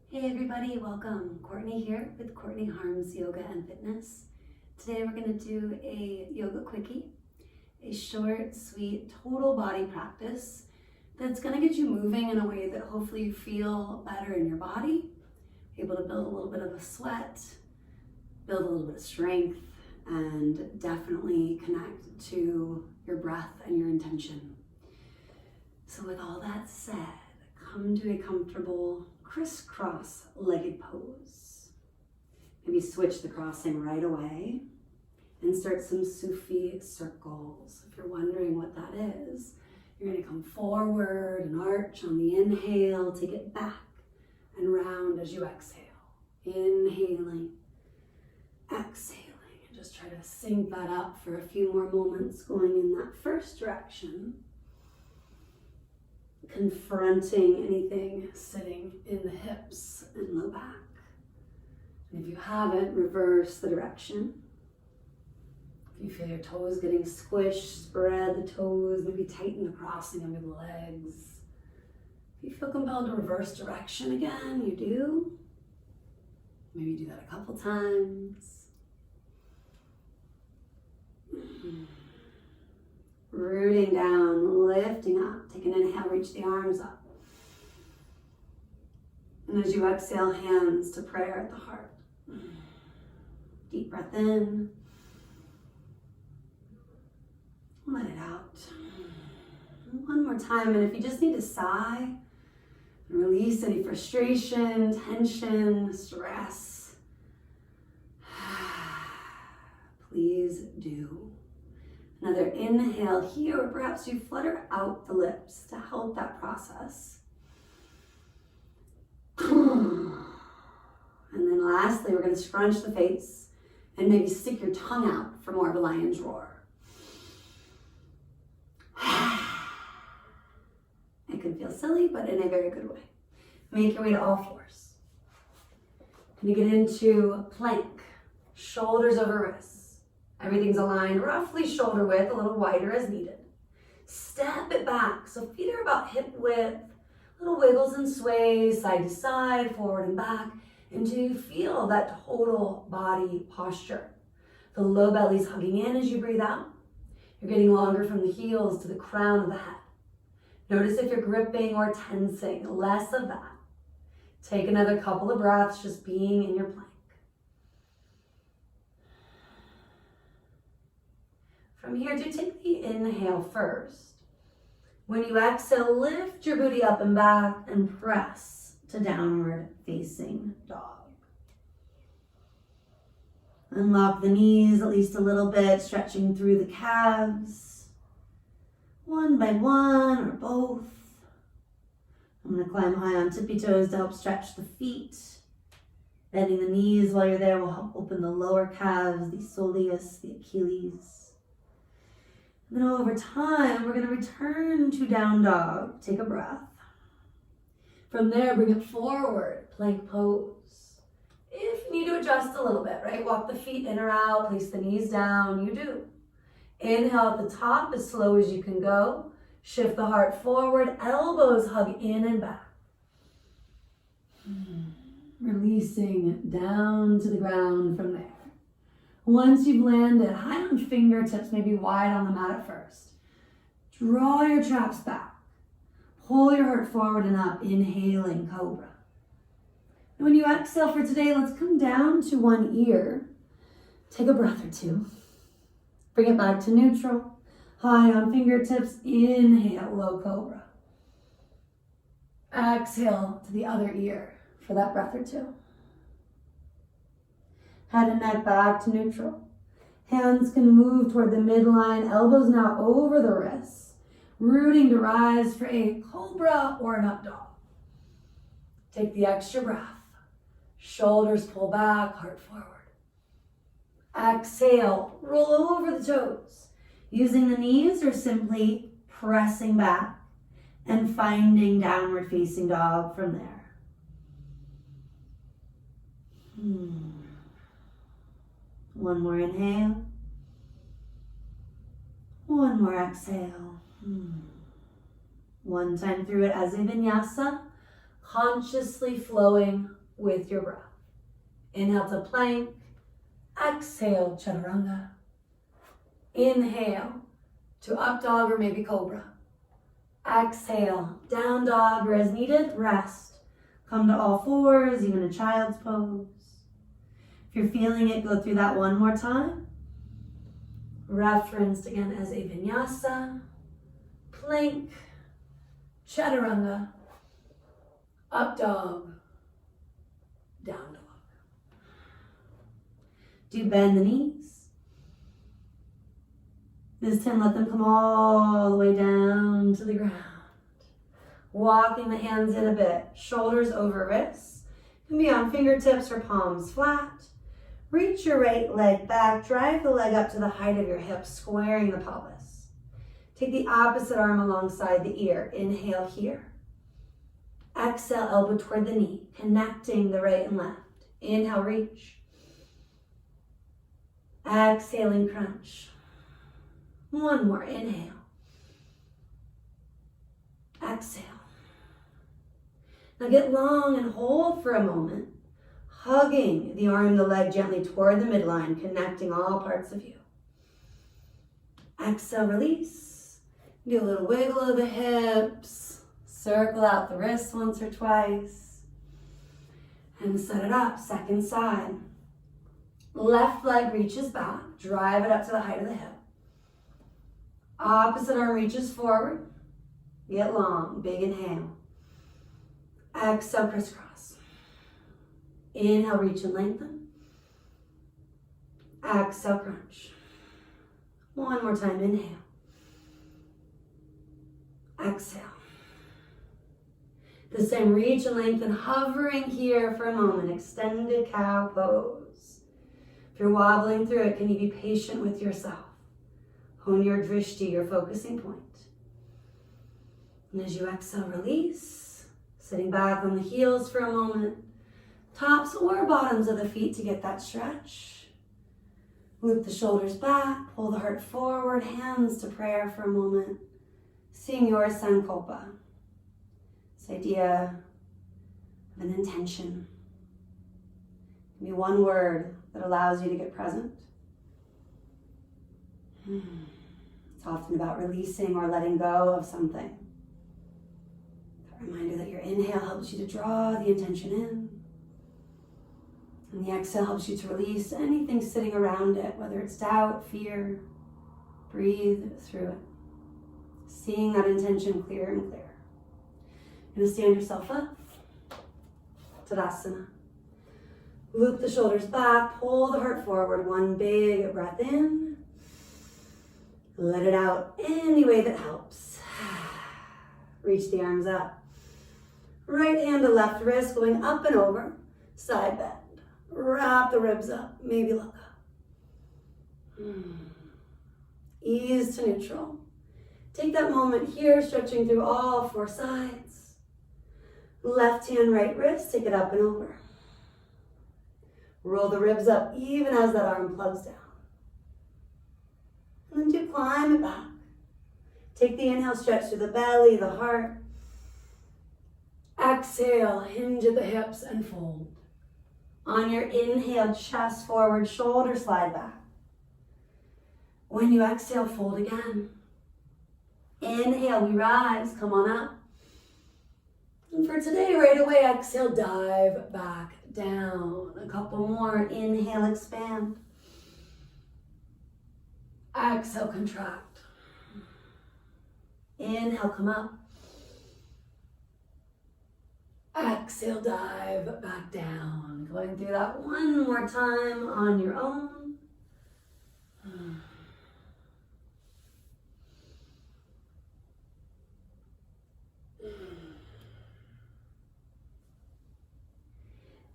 Hey everybody, welcome. Courtney here with Courtney Harms Yoga and Fitness. Today we're going to do a yoga quickie, a short, sweet, total body practice that's going to get you moving in a way that hopefully you feel better in your body, able to build a little bit of a sweat, build a little bit of strength, and definitely connect to your breath and your intention. So with all that said, come to a comfortable crisscross legged pose. Maybe switch the crossing right away and start some Sufi circles. If you're wondering what that is, you're going to come forward and arch on the inhale, take it back and round as you exhale. Inhaling, exhaling, and just try to sync that up for a few more moments going in that first direction. Confronting anything sitting in the hips and low back. And if you haven't, reverse the direction. If you feel your toes getting squished, spread the toes, maybe tighten the crossing under the legs. If you feel compelled to reverse direction again, you do. Maybe do that a couple times. Rooting down, lifting up. Take an inhale, reach the arms up. And as you exhale, hands to prayer at the heart. Deep breath in. Let it out. And one more time, and if you just need to sigh, release any frustration, tension, stress, please do. Another inhale here, or perhaps you flutter out the lips to help that process. And then lastly, we're going to scrunch the face and maybe stick your tongue out for more of a lion's roar. It can feel silly, but in a very good way. Make your way to all fours. Going to get into plank, shoulders over wrists. Everything's aligned roughly shoulder width, a little wider as needed. Step it back, so feet are about hip width, little wiggles and sways, side to side, forward and back, until you feel that total body posture. The low belly's hugging in as you breathe out. You're getting longer from the heels to the crown of the head. Notice if you're gripping or tensing, less of that. Take another couple of breaths, just being in your plank. From here, do take the inhale first. When you exhale, lift your booty up and back and press to downward facing dog. Unlock the knees at least a little bit, stretching through the calves. One by one or both. I'm going to climb high on tippy toes to help stretch the feet. Bending the knees while you're there will help open the lower calves, the soleus, the Achilles. And then over time, we're going to return to down dog. Take a breath. From there, bring it forward, plank pose. If you need to adjust a little bit, right? Walk the feet in or out, place the knees down, you do. Inhale at the top as slow as you can go. Shift the heart forward, elbows hug in and back. Releasing down to the ground from there. Once you've landed, high on fingertips, maybe wide on the mat at first. Draw your traps back. Pull your heart forward and up, inhaling cobra. And when you exhale for today, let's come down to one ear. Take a breath or two. Bring it back to neutral. High on fingertips, inhale, low cobra. Exhale to the other ear for that breath or two. Head and neck back to neutral. Hands can move toward the midline, elbows now over the wrists, rooting to rise for a cobra or an up dog. Take the extra breath. Shoulders pull back, heart forward. Exhale, roll over the toes, using the knees or simply pressing back and finding downward facing dog from there. One more inhale. One more exhale. One time through it as a vinyasa. consciously flowing with your breath. Inhale to plank. Exhale, chaturanga. Inhale to up dog or maybe cobra. Exhale, down dog or as needed, rest. Come to all fours, even a child's pose. If you're feeling it, go through that one more time. Referenced again as a vinyasa, plank, chaturanga, up dog, down dog. Do bend the knees. This time let them come all the way down to the ground. Walking the hands in a bit, shoulders over wrists. Can be on fingertips or palms flat. Reach your right leg back, drive the leg up to the height of your hips, squaring the pelvis. Take the opposite arm alongside the ear. Inhale here. Exhale, elbow toward the knee, connecting the right and left. Inhale, reach. Exhaling, crunch. One more, inhale. Exhale. Now get long and hold for a moment, hugging the arm, the leg gently toward the midline, connecting all parts of you. Exhale, release. Do a little wiggle of the hips. Circle out the wrists once or twice. And set it up, second side. Left leg reaches back, drive it up to the height of the hip. Opposite arm reaches forward. Get long, big inhale. Exhale, crisscross. Inhale, reach and lengthen. Exhale, crunch. One more time, inhale. Exhale. The same reach and lengthen, hovering here for a moment. Extended cow pose. If you're wobbling through it, can you be patient with yourself? Hone your drishti, your focusing point. And as you exhale, release. Sitting back on the heels for a moment. Tops or bottoms of the feet to get that stretch. Loop the shoulders back, pull the heart forward, hands to prayer for a moment. Seeing your sankalpa. This idea of an intention. It can be one word that allows you to get present. It's often about releasing or letting go of something. A reminder that your inhale helps you to draw the intention in. And the exhale helps you to release anything sitting around it, whether it's doubt, fear. Breathe through it. Seeing that intention clearer and clearer. You're going to stand yourself up. Tadasana. Loop the shoulders back, pull the heart forward. One big breath in. Let it out any way that helps. Reach the arms up. Right hand to left wrist going up and over. Side bend. Wrap the ribs up. Maybe look up. Ease to neutral. Take that moment here, stretching through all four sides. Left hand, right wrist, take it up and over. Roll the ribs up even as that arm plugs down. And then do climb it back. Take the inhale, stretch through the belly, the heart. Exhale, hinge at the hips and fold. On your inhale, chest forward, shoulders slide back. When you exhale, fold again. Inhale, we rise, come on up. And for today, right away, exhale, dive back down. A couple more. Inhale, expand. Exhale, contract. Inhale, come up. Exhale, dive back down. Going through that one more time on your own.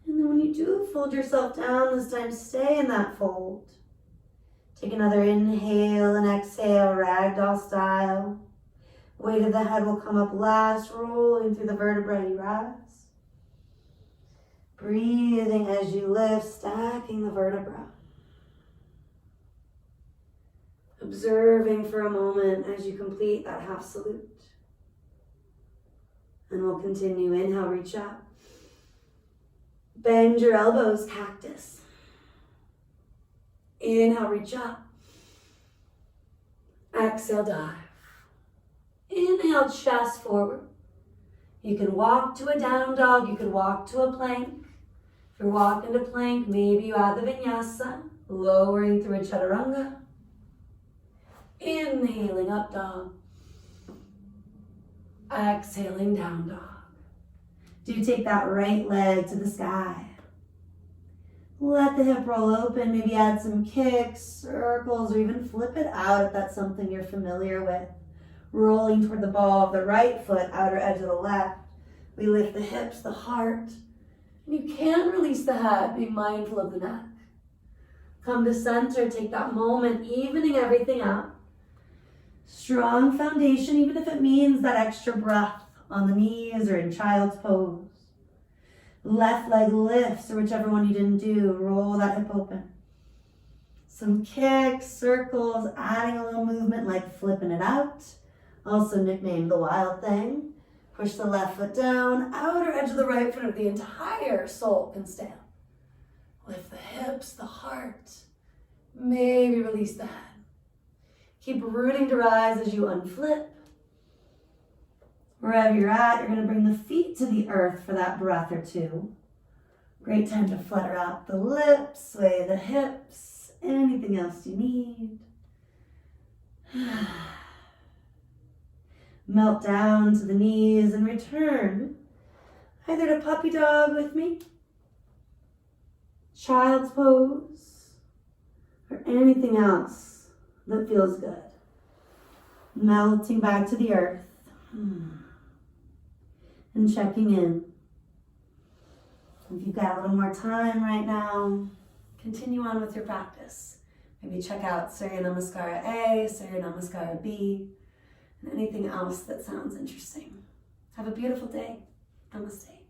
And then when you do fold yourself down, this time stay in that fold. Take another inhale and exhale, ragdoll style. Weight of the head will come up last, rolling through the vertebrae, you rise. Breathing as you lift, stacking the vertebra. Observing for a moment as you complete that half salute. And we'll continue. Inhale, reach up. Bend your elbows, cactus. Inhale, reach up. Exhale, dive. Inhale, chest forward. You can walk to a down dog. You can walk to a plank. If you're walking to plank, maybe you add the vinyasa, lowering through a chaturanga. Inhaling, up dog. Exhaling, down dog. Do take that right leg to the sky. Let the hip roll open. Maybe add some kicks, circles, or even flip it out if that's something you're familiar with. Rolling toward the ball of the right foot, outer edge of the left. We lift the hips, the heart. And you can release the head, being mindful of the neck. Come to center, take that moment, evening everything out. Strong foundation, even if it means that extra breath on the knees or in child's pose. Left leg lifts, or whichever one you didn't do, roll that hip open. Some kicks, circles, adding a little movement like flipping it out. Also nicknamed the wild thing. Push the left foot down, outer edge of the right foot of the entire soul can stand. Lift the hips, the heart. Maybe release the head. Keep rooting to rise as you unflip. Wherever you're at, you're going to bring the feet to the earth for that breath or two. Great time to flutter out the lips, sway the hips, anything else you need. Melt down to the knees and return either to puppy dog with me, child's pose, or anything else that feels good. Melting back to the earth. And checking in. If you've got a little more time right now, continue on with your practice. Maybe check out Surya Namaskara A, Surya Namaskara B, and anything else that sounds interesting. Have a beautiful day. Namaste.